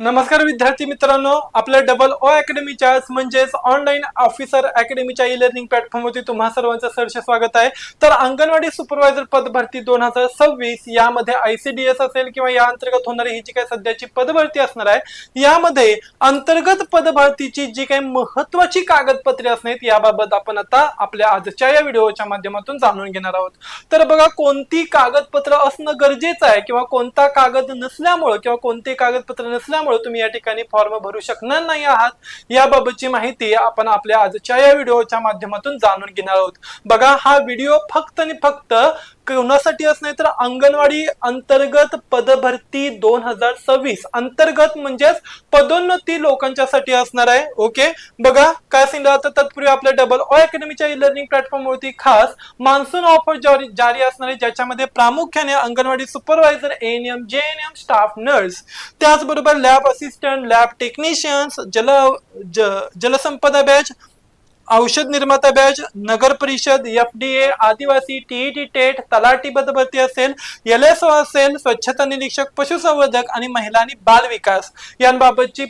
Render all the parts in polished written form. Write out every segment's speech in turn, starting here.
नमस्कार विद्यार्थी मित्रांनो, आपल्या डबल ओ अकॅडमीच्या म्हणजेच ऑनलाईन ऑफिसर अकॅडमीच्या ई लर्निंग प्लॅटफॉर्मवरती तुम्हा सर्वांचं सहर्ष स्वागत आहे। तर अंगणवाडी सुपरवायझर पद भरती 2026 यामध्ये ICDS असेल किंवा या अंतर्गत होणारी ही जी काही सध्याची पद भरती असणार आहे, यामध्ये अंतर्गत पद भरतीची जी काही महत्त्वाची कागदपत्रे असणार याबाबत आपण आता आपल्या आजच्या या व्हिडिओच्या माध्यमातून जाणून घेणार आहोत। तर बघा, कोणती कागदपत्र असणं गरजेचं आहे किंवा कोणता कागद नसल्यामुळे किंवा कोणते कागदपत्र नसल्यामुळे तुम्ही या ठिकाणी फॉर्म भरू शकणार नाही आहात, याबाबतची माहिती आपण आपल्या आजच्या या व्हिडिओच्या माध्यमातून जाणून घेणार आहोत। बघा, हा व्हिडिओ फक्त आणि फक्त कोणासाठी असणार तर अंगणवाडी अंतर्गत पदभरती 2026 अंतर्गत म्हणजेच पदोन्नती लोकांच्यासाठी असणार आहे। ओके, बघा काय सांगितलं आता तत्पूर्वी आपल्या डबल ओ अकॅडमीच्या ई लर्निंग प्लॅटफॉर्म वरती खास मान्सून ऑफर जारी असणार आहे, ज्याच्यामध्ये प्रामुख्याने anganwadi supervisor, ANM, JNM, staff nurse, त्याचबरोबर लॅब असिस्टंट, लॅब टेक्निशियन्स, जलसंपदा बॅच, औषध निर्माता बॅच, नगर परिषद, FDA, आदिवासी, TET टेट, तलाठी पदभरती असेल, LSO असेल, स्वच्छता निरीक्षक, पशुसंवर्धक आणि महिला आणि बाल विकास यांबाबतची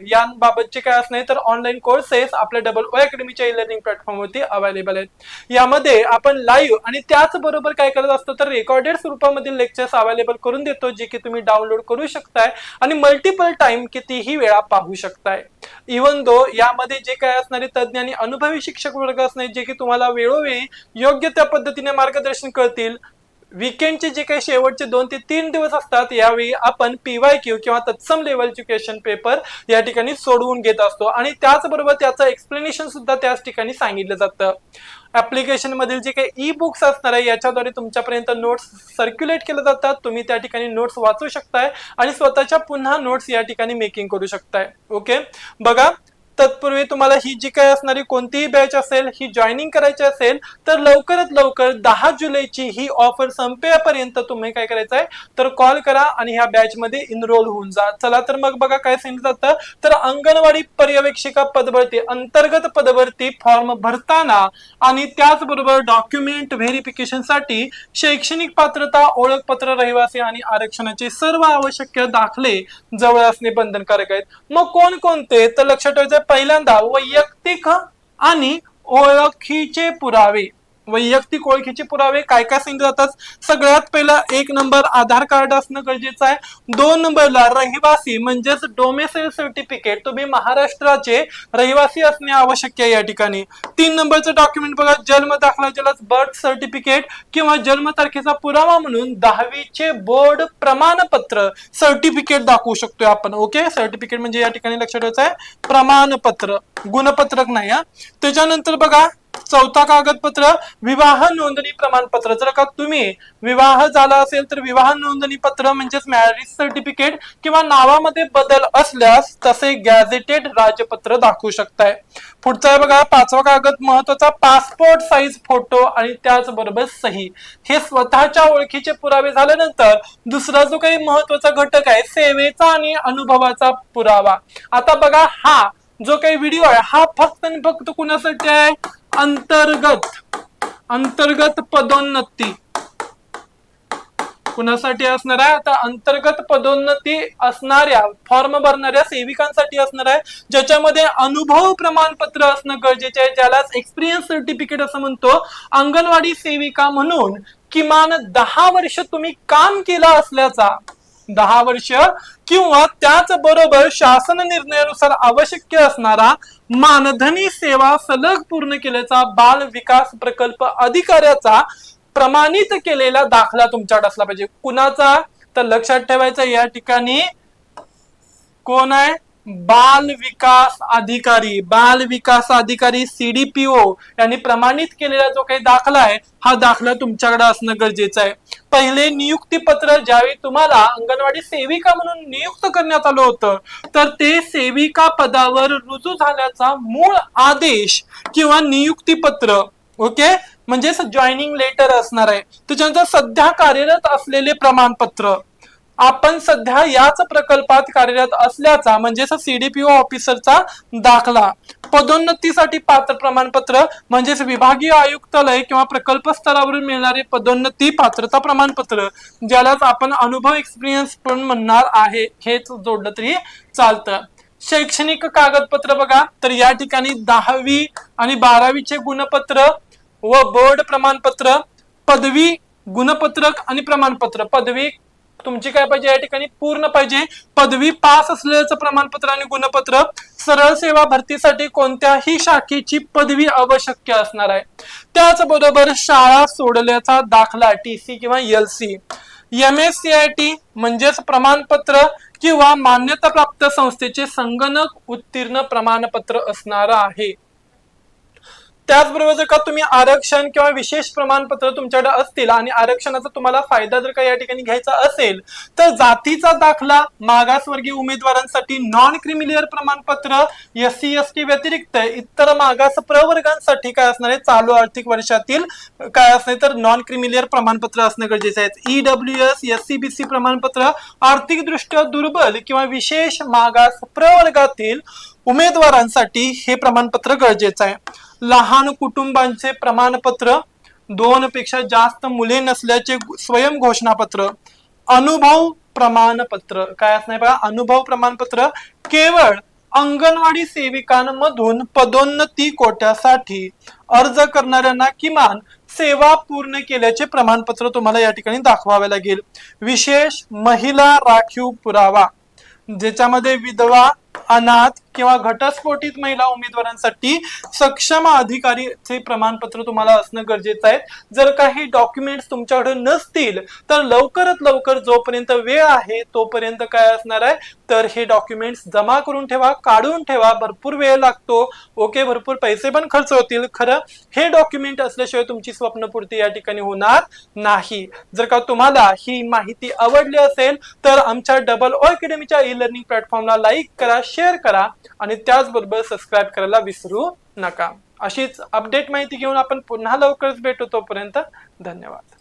यांबाबतचे काय असणार तर ऑनलाईन कोर्सेस आपल्या डबल ओ अकॅडमीच्या ई लर्निंग प्लॅटफॉर्म वरती अवेलेबल आहेत। यामध्ये आपण लाईव्ह आणि त्याचबरोबर काय करत असतो तर रेकॉर्डेड स्वरूपामधील लेक्चर्स अवेलेबल करून देतो, जे की तुम्ही डाउनलोड करू शकताय आणि मल्टिपल टाइम कितीही वेळा पाहू शकताय। इवन दो यामध्ये जे काय असणारे तज्ञ आणि अनुभवी शिक्षक वर्ग असणार, जे की तुम्हाला वेळोवेळी योग्य त्या पद्धतीने मार्गदर्शन करतील। वीकेंडचे जे काही शेवटचे 2 ते 3 दिवस असतात, यावेळी आपण PYQ किंवा तत्सम लेवलचे क्वेश्चन पेपर या ठिकाणी सोडवून घेत असतो आणि त्याचबरोबर त्याचं एक्सप्लेनेशन सुद्धा त्याच ठिकाणी सांगितलं जातं। ऍप्लिकेशन मधील जे काही ई बुक्स असणार आहे याच्याद्वारे तुमच्यापर्यंत नोट्स सर्क्युलेट केले जातात, तुम्ही त्या ठिकाणी नोट्स वाचू शकताय आणि स्वतःच्या पुन्हा नोट्स या ठिकाणी मेकिंग करू शकताय। ओके, बघा तत्पूर्वी तुम्हाला ही जी काही असणारी कोणतीही बॅच असेल ही जॉईनिंग करायची असेल तर लवकरात लवकर 10 जुलैची ही ऑफर संपेपर्यंत तुम्ही काय करायचं आहे तर कॉल करा आणि ह्या बॅच मध्ये इनरोल होऊन जा। चला तर मग बघा काय सांगितलं जातं तर अंगणवाडी पर्यवेक्षिका पदभरती अंतर्गत पदभरती फॉर्म भरताना आणि त्याचबरोबर डॉक्युमेंट व्हेरिफिकेशन साठी शैक्षणिक पात्रता, ओळखपत्र, रहिवासी आणि आरक्षणाचे सर्व आवश्यक दाखले जवळ असणे बंधनकारक आहेत। मग कोणकोणते तर लक्षात ठेवायचं, पहिल्यांदा वैयक्तिक आणि ओळखीचे पुरावे। वैयक्तिक ओळखीचे पुरावे काय काय सांगितले जातात, सगळ्यात पहिला 1 नंबर आधार कार्ड असणं गरजेचं आहे। 2 नंबरला रहिवासी म्हणजेच डोमेसाइल सर्टिफिकेट, तुम्ही महाराष्ट्राचे रहिवासी असणे आवश्यक आहे या ठिकाणी। 3 नंबरचं डॉक्युमेंट बघा, जन्म दाखला, ज्याला बर्थ सर्टिफिकेट किंवा जन्मतारखेचा पुरावा म्हणून 10वीचे बोर्ड प्रमाणपत्र सर्टिफिकेट दाखवू शकतोय आपण। ओके, सर्टिफिकेट म्हणजे या ठिकाणी लक्षात ठेवायचं आहे प्रमाणपत्र, गुणपत्रक नाही हा। त्याच्यानंतर बघा चौथा कागदपत्र विवाह नोंदणी प्रमाणपत्र, जर का तुम्ही विवाह झाला असेल तर विवाह नोंदणी पत्र म्हणजेच मॅरेज सर्टिफिकेट किंवा नावामध्ये बदल असल्यास तसे गॅझेटेड राजपत्र दाखवू शकताय। पुढचा आहे बघा 5वा कागद महत्वाचा, पासपोर्ट साईज फोटो आणि त्याचबरोबर सही। हे स्वतःच्या ओळखीचे पुरावे झाल्यानंतर दुसरा जो काही महत्वाचा घटक आहे सेवेचा आणि अनुभवाचा पुरावा। आता बघा हा जो काही व्हिडिओ आहे हा फक्त आणि फक्त कुणासाठी आहे, अंतर्गत पदोन्नती कुणासाठी असणार आहे आता अंतर्गत पदोन्नती असणाऱ्या फॉर्म भरणाऱ्या सेविकांसाठी असणार आहे, ज्याच्यामध्ये अनुभव प्रमाणपत्र असणं गरजेचे आहे, ज्याला एक्सपिरियन्स सर्टिफिकेट असं म्हणतो। अंगणवाडी सेविका म्हणून किमान 10 वर्ष तुम्ही काम केलं असल्याचा 10 वर्ष किंवा त्याचबरोबर शासन निर्णयानुसार आवश्यक असणारा मानधनी सेवा सलग पूर्ण केल्याचा बाल विकास प्रकल्प अधिकाऱ्याचा प्रमाणित केलेला दाखला तुमच्याकडे असला पाहिजे। कुणाचा तर लक्षात ठेवायचं या ठिकाणी कोण आहे, बाल विकास अधिकारी, बाल विकास अधिकारी CDPO यांनी प्रमाणित केलेला जो काही दाखला आहे हा दाखला तुमच्याकडे असणं गरजेचं आहे। पहिले नियुक्ती पत्र ज्यावेळी तुम्हाला अंगणवाडी सेविका म्हणून नियुक्त करण्यात आलं होतं तर ते सेविका पदावर रुजू झाल्याचा मूळ आदेश किंवा नियुक्ती पत्र, ओके म्हणजेच जॉईनिंग लेटर असणार आहे। त्याच्यानंतर सध्या कार्यरत असलेले प्रमाणपत्र, आपण सध्या याच प्रकल्पात कार्यरत असल्याचा म्हणजेच सीडीपीओ ऑफिसरचा दाखला, पदोन्नतीसाठी पात्र प्रमाणपत्र म्हणजेच विभागीय आयुक्तालय किंवा प्रकल्प स्तरावरून मिळणारे पदोन्नती पात्रता प्रमाणपत्र, ज्यालाच आपण अनुभव एक्सपिरियन्स पण म्हणणार आहे, हेच जोडलं तरी चालतं. शैक्षणिक कागदपत्र बघा, तर या ठिकाणी 10वी आणि 12वीचे गुणपत्र व बोर्ड प्रमाणपत्र, पदवी गुणपत्रक आणि प्रमाणपत्र. पदवी तुमची काय पाहिजे या ठिकाणी पूर्ण पाहिजे, पदवी पास असलेल्याचं प्रमाणपत्र आणि गुणपत्र. सरळ सेवा भरतीसाठी कोणत्याही शाखेची पदवी आवश्यक असणार आहे. त्याचबरोबर शाळा सोडल्याचा दाखला टीसी किंवा एलसी, MSCIT म्हणजेच प्रमाणपत्र किंवा मान्यताप्राप्त संस्थेचे संगणक उत्तीर्ण प्रमाणपत्र असणार आहे. त्याचबरोबर जर का तुम्ही आरक्षण किंवा विशेष प्रमाणपत्र तुमच्याकडे असतील आणि आरक्षणाचा तुम्हाला फायदा जर का या ठिकाणी घ्यायचा असेल तर जातीचा दाखला, मागासवर्गीय उमेदवारांसाठी नॉन क्रिमिलियर प्रमाणपत्र, SC ST व्यतिरिक्त इतर मागास प्रवर्गांसाठी काय असणार आहे, चालू आर्थिक वर्षातील काय असणार तर नॉन क्रिमिलियर प्रमाणपत्र असणं गरजेचं आहे. EWS SC BC प्रमाणपत्र आर्थिक दृष्ट्या दुर्बल किंवा विशेष मागास प्रवर्गातील उमेदवारांसाठी हे प्रमाणपत्र गरजेचं आहे. लहान कुटुंबांचे प्रमाणपत्र, 2 पेक्षा जास्त मुले नसल्याचे स्वयं घोषणापत्र, अनुभव प्रमाणपत्र काय असणार बघा, अनुभव प्रमाणपत्र केवळ अंगणवाडी सेविकांमधून पदोन्नती कोट्यासाठी अर्ज करणाऱ्यांना किमान सेवा पूर्ण केल्याचे प्रमाणपत्र तुम्हाला या ठिकाणी दाखवावे लागेल. विशेष महिला राखीव पुरावा, ज्याच्यामध्ये विधवा, अनाथ किंवा घटस्फोटित महिला उमेदवारांसाठी सक्षम अधिकारीचे प्रमाणपत्र तुम्हाला असणं गरजेचं आहे. जर काही डॉक्युमेंट्स तुमच्याकडे नसतील तर लवकरात लवकर जोपर्यंत वेळ आहे तोपर्यंत काय असणार आहे तर हे डॉक्युमेंट्स जमा करून ठेवा, काढून ठेवा. भरपूर वेळ लागतो, ओके, भरपूर पैसे पण खर्च होतील, खरं हे डॉक्युमेंट असल्याशिवाय तुमची स्वप्नपूर्ती या ठिकाणी होणार नाही. जर का तुम्हाला ही माहिती आवडली असेल तर आमच्या डबल ओ अकॅडमीच्या ई लर्निंग प्लॅटफॉर्मला लाईक करा, शेअर करा आणि त्याचबरोबर सबस्क्राईब करायला विसरू नका. अशीच अपडेट माहिती घेऊन आपण पुन्हा लवकरच भेटू. तोपर्यंत धन्यवाद.